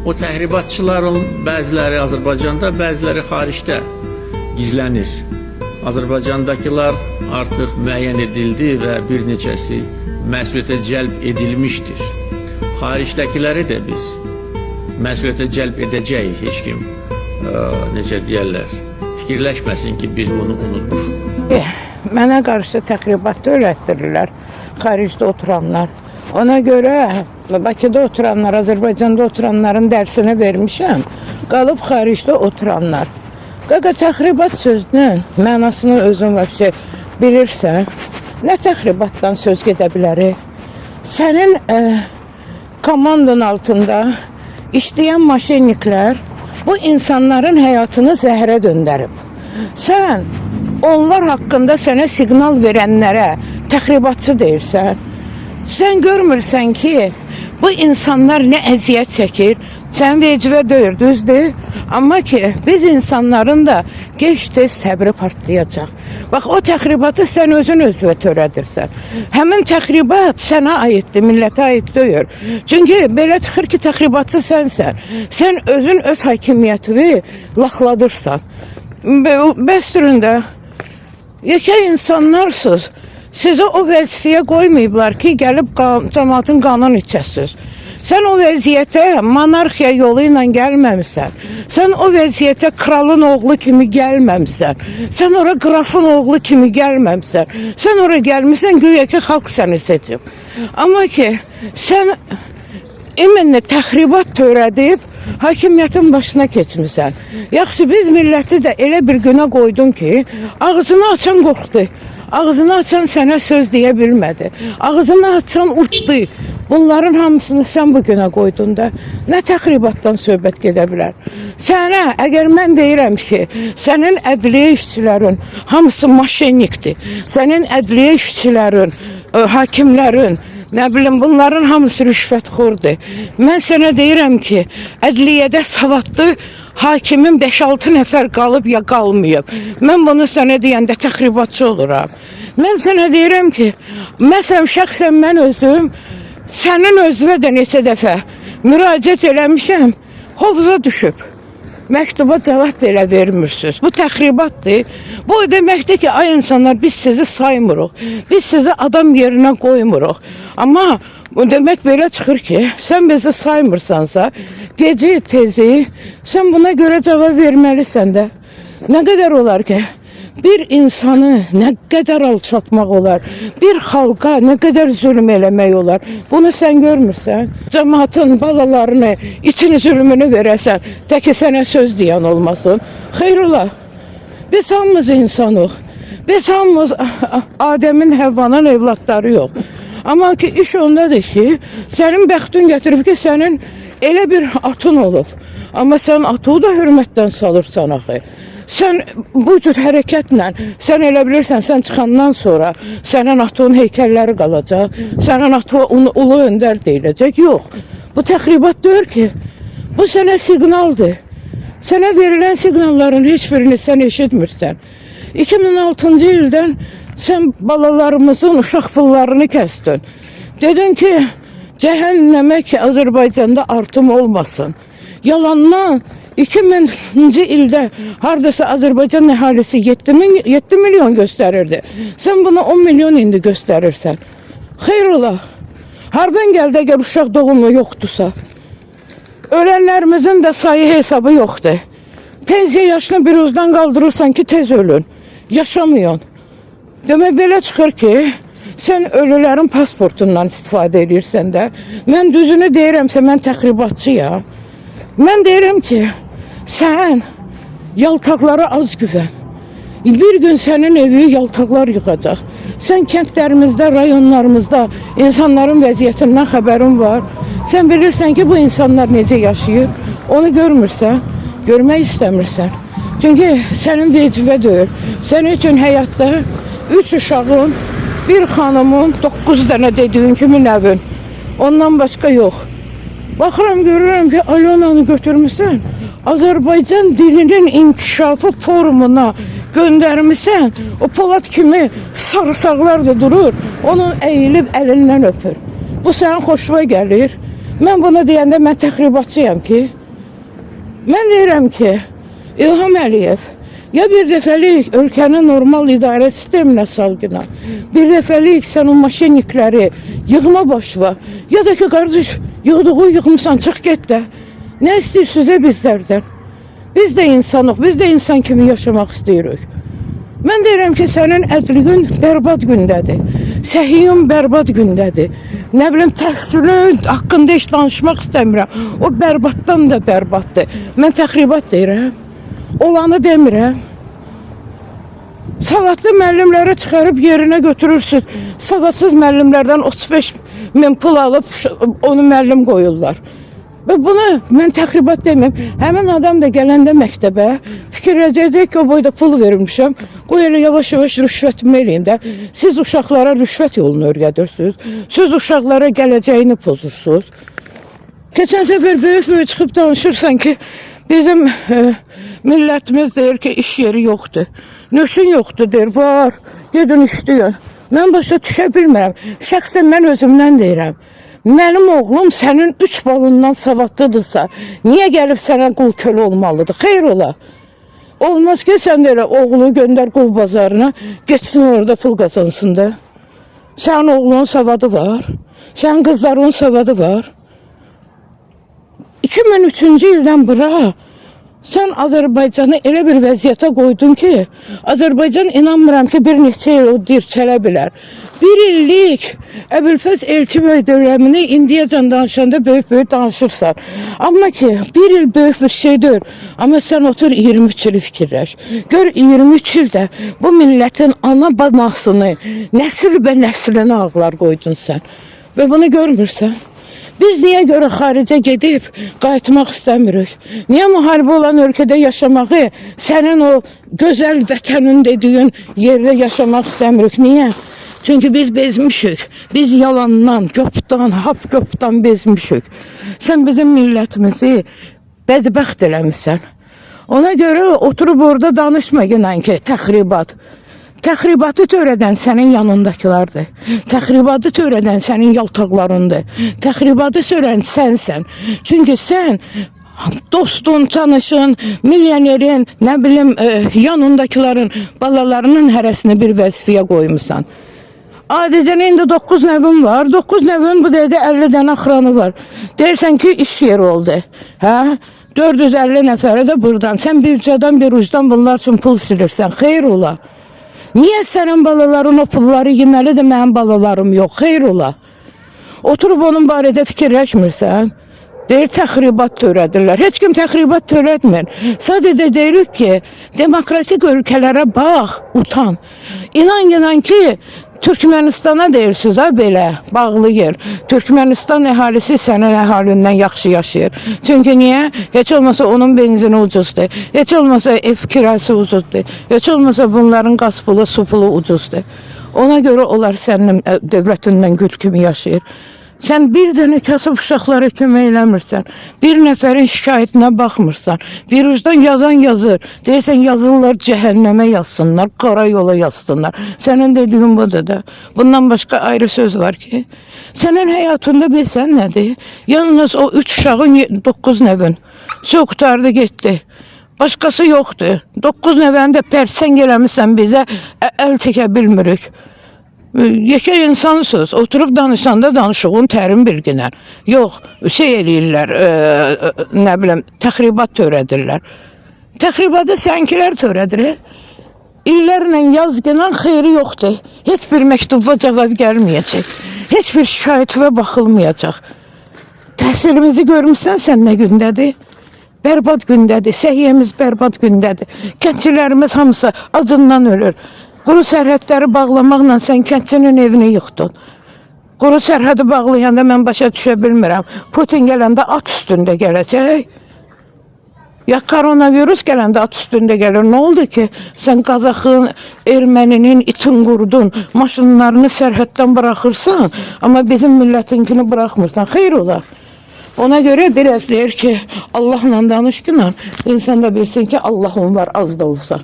O təxribatçıların bəziləri Azərbaycanda, bəziləri xaricdə gizlənir. Azərbaycandakılar artıq müəyyən edildi və bir neçəsi məsuliyyətə cəlb edilmişdir. Xaricdəkiləri də biz məsuliyyətə cəlb edəcəyik. Heç kim, necə deyərlər, fikirləşməsin ki, biz bunu unutmuşuq. Mənə qarşı təxribat törətdirirlər xaricdə oturanlar. Ona görə Bakıda oturanlar, Azərbaycanda oturanların dərsini vermişəm. Qalıb xaricdə oturanlar. Qaqa, təxribat sözünün mənasını özün vəbsə bilirsən. Nə təxribatdan söz gedə bilərik? Sənin komandın altında işləyən maşinliklər bu insanların həyatını zəhərə döndərib. Sən onlar haqqında sənə siqnal verənlərə təxribatçı deyirsən. Sən görmürsən ki, bu insanlar nə əziyyət çəkir, sən vecivə döyür, düzdür? Amma ki, biz insanların da gec-tez səbri partlayacaq. Bax, o təxribatı sən özün özünə törədirsən. Həmin təxribat sənə aiddir, millətə aid deyir. Çünki belə çıxır ki, təxribatçı sənsən. Sən özün öz hakimiyyətini laxladırsan. Bəsturunda, yekə insanlarsınız. Sizi o vəzifəyə qoymayıblar ki, gəlib cəmaatın qanını içəsiniz. Sən o vəziyyətə monarxiya yolu ilə gəlməmsən. Sən o vəziyyətə kralın oğlu kimi gəlməmsən. Sən ora qrafın oğlu kimi gəlməmsən. Sən ora gəlmirsən, güya ki, xalq səni seçib. Amma ki, sən iminlə təxribat törədib, hakimiyyətin başına keçmirsən. Yaxşı, biz milləti də elə bir günə qoydun ki, ağzını açan qorxdu. Ağzını açan sənə söz deyə bilmədi. Ağzını açan uçdu. Bunların hamısını sən bu günə qoydun da, nə təxribatdan söhbət gedə bilər? Sənə, əgər mən deyirəm ki, sənin ədliyyə işçilərin hamısı maşennikdir, sənin ədliyyə işçilərin, hakimlərin, nə bilim, bunların hamısı rüşvətxordur. Mən sənə deyirəm ki, ədliyyədə savadlı hakimin 5-6 nəfər qalıb ya qalmayıb. Mən bunu sənə deyəndə təxribatçı oluram. Mən sənə deyirəm ki, məsələn, şəxsən mən özüm sənin özünə də neçə dəfə müraciət eləmişəm, hovuza düşüb. Məktuba cavab belə vermirsiniz. Bu təxribatdır. Bu deməkdir ki, ay insanlar, biz sizi saymırıq. Biz sizi adam yerinə qoymuruq. Amma bu demək belə çıxır ki, sən bizi saymırsansa, geci, tezi, sən buna görə cavab verməlisən də. Nə qədər olar ki, bir insanı nə qədər alçatmaq olar, bir xalqa nə qədər zülm eləmək olar, bunu sən görmürsən. Cəmaatın balalarını, itin zülmünü verəsən, təki sənə söz deyən olmasın. Xeyr ola, biz hamımız insanıq, biz hamımız Adəmin, Həvvanın evlatları yox. Amma ki, iş ondadır ki, sənin bəxtin gətirib ki, sənin elə bir atın olub. Amma sən atı da hörmətdən salırsan axı. Sən bu cür hərəkətlə, sən elə bilirsən, sən çıxandan sonra sənin atının heykəlləri qalacaq, sənin atı ulu öndər deyiləcək. Yox, bu təxribat deyir ki, bu sənə siqnaldır. Sənə verilən siqnalların heç birini sən eşitmirsən. 2006-cı ildən sən balalarımızın uşaq pullarını kəsdin. Dedin ki, cəhənnəmə ki, Azərbaycanda artım olmasın. Yalandan 2000-ci ildə haradasa Azərbaycan əhalisi 7 milyon göstərirdi. Sən bunu 10 milyon indi göstərirsən. Xeyr ola. Hardan gəldi əgər uşaq doğumu yoxdursa? Ölənlərimizin də sayı hesabı yoxdur. Pensiya yaşını bir uzdan qaldırırsan ki, tez ölün. Yaşamıyorsun. Demək belə çıxır ki, sən ölülərin pasportundan istifadə edirsən də. Mən düzünü deyirəmsə, mən təxribatçıyam. Mən deyirəm ki, sən yaltaqlara az güvən. Bir gün sənin evi yaltaqlar yıxacaq. Sən kəndlərimizdə, rayonlarımızda insanların vəziyyətindən xəbərin var. Sən bilirsən ki, bu insanlar necə yaşayır. Onu görmürsən, görmək istəmirsən. Çünki sənin vecivə deyir. Sənin üçün həyatda 3 uşağın, bir xanımın, 9 dənə dediyin kimi nəvin. Ondan başqa yox. Baxıram, görürəm ki, Alyonanı götürmüsən, Azərbaycan dilinin inkişafı forumuna göndərmişsən, o Polad kimi sarısaqlar da durur, onun əyilib əlindən öpür. Bu sənin xoşuna gəlir. Mən bunu deyəndə mən təxribatçıyam ki. Mən deyirəm ki, İlham Əliyev ya bir dəfəlik ölkəni normal idarə sisteminə salgına, bir dəfəlik sən o maşinlikləri yığma başva, ya da ki, qardaş, yığdığı yığmısan, çıx get də. Nə istəyirsiniz bizlərdən? Biz də insanıq, biz də insan kimi yaşamaq istəyirik. Mən deyirəm ki, sənin ədliyin bərbad gündədir. Səhiyyün bərbad gündədir. Nə bilim, təhsilin haqqında heç danışmaq istəmirəm. O bərbaddan da bərbaddır. Mən təxribat deyirəm. Olanı demirəm. Savadlı müəllimləri çıxarıb yerinə götürürsünüz. Savadsız müəllimlərdən 35 min pul alıb onu müəllim qoyurlar. Və bunu mən təxribat deməyim. Həmin adam da gələndə məktəbə fikirləyəcək ki, o boyda pul vermişəm. Qoy elə yavaş-yavaş rüşvətimi eləyin də. Siz uşaqlara rüşvət yolunu öyrədirsiniz. Siz uşaqlara gələcəyini pozursunuz. Keçən səfər böyük çıxıb danışırsan ki, bizim millətimiz deyir ki, iş yeri yoxdur. Nöşün yoxdur deyir, var. Gedin işləyin. Mən başa düşə bilmirəm. Şəxsən mən özümdən deyirəm. Mənim oğlum sənin 3 balından savadlıdırsa, niyə gəlib sənə qul kölə olmalıdır? Xeyr ola. Olmaz ki, sən də elə oğlu göndər qul bazarına, geçsin orada pul qazansın da. Sənin oğlunun savadı var, sənin qızlarının savadı var. 2003-cü ildən bura sən Azərbaycanı elə bir vəziyyətə qoydun ki, Azərbaycan inanmıram ki, bir neçə il o dirçələ bilər. Bir illik Əbülfəz Elçibəy dövrəmini indiyəcən danışanda böyük danışırsan. Amma ki, bir il böyük bir şeydir. Amma sən otur 23 ili fikirləş. Gör 23 ildə bu millətin ana banasını, nəsil və nəslinə ağlar qoydun sən. Və bunu görmürsən. Biz niyə görə xaricə gedib qayıtmaq istəmirik? Niyə müharibə olan ölkədə yaşamağı, sənin o gözəl vətənin dediyin yerdə yaşamaq istəmirik? Niyə? Çünki biz bezmişik. Biz yalandan, göpdan, hap göpdan bezmişik. Sən bizim millətimizi bədbəxt eləmişsən. Ona görə oturub orada danışma yenən ki, təxribat. Təxribatı törədən sənin yanındakilardır. Təxribatı törədən sənin yaltaqlarındır. Təxribatı törədən sənsən. Çünki sən dostun, tanışın, milyonerin, nə bilim, yanındakiların, balalarının hərəsini bir vəzifəyə qoymusan. Adicən indi 9 nəvim var. 9 nəvin bu dəqiqə 50 dənə axranı var. Deyirsən ki, iş yeri oldu. Hə? 450 nəfəri də buradan. Sən bir ucadan bir ucdan bunlar üçün pul silirsən. Xeyr ola. Niyə sənin balaların o pulları yeməlidir, mənim balalarım yox? Xeyr ola. Oturub onun barədə fikirləşmirsən. Deyir, təxribat törədirlər. Heç kim təxribat törətmir. Sadəcə deyirik ki, demokratik ölkələrə bax, utan. İnan ki, Türkmenistana deyirsiniz ha belə, bağlı yer. Türkmenistan əhalisi sənin əhalindən yaxşı yaşayır. Çünki niyə? Heç olmasa onun benzini ucuzdur. Heç olmasa ev kirası ucuzdur. Heç olmasa bunların qaz pulu, su pulu ucuzdur. Ona görə onlar sənin dövlətindən güc kimi yaşayır. Sən bir dənə kasıb uşaqlara kömək eləmirsən. Bir nəfərin şikayətinə baxmırsan. Bir ucdan yazan yazır. Deyirsən yazırlar cəhənnəmə yazsınlar, qara yola yazsınlar. Sənin dediyin budur da. Bundan başqa ayrı söz var ki. Sənin həyatında bilsən nədir? Yalnız o 3 uşağın 9 nəvin. Çox qutardı getdi. Başqası yoxdur. 9 nəvəni də pərsəng eləmişsən bizə, əl çəkə bilmirik. Yekə insansınız, oturub danışanda danışığın tərin bilginər. Yox, şey eləyirlər, nə biləm, təxribat törədirlər. Təxribatı sənkilər törədir. İllərlə yazgınan xeyri yoxdur. Heç bir məktuba cavab gəlməyəcək. Heç bir şikayətvə baxılmayacaq. Təhsilimizi görmüsən sən nə gündədir? Bərbad gündədir, səhiyyəmiz bərbad gündədir. Kəndçilərimiz hamısı acından ölür. Quru sərhədləri bağlamaqla sən kəndçinin evini yıxdın. Quru sərhədi bağlayanda mən başa düşə bilmirəm. Putin gələndə at üstündə gələcək. Ya koronavirus gələndə at üstündə gəlir. Nə oldu ki? Sən Qazaxın, Erməninin itin qurdun, maşınlarını sərhəddən buraxırsan, amma bizim milletinkini buraxmırsan. Xeyr olar. Ona görə biraz deyir ki, Allahla danışqınla insan da bilsin ki, Allahın var az da olsa.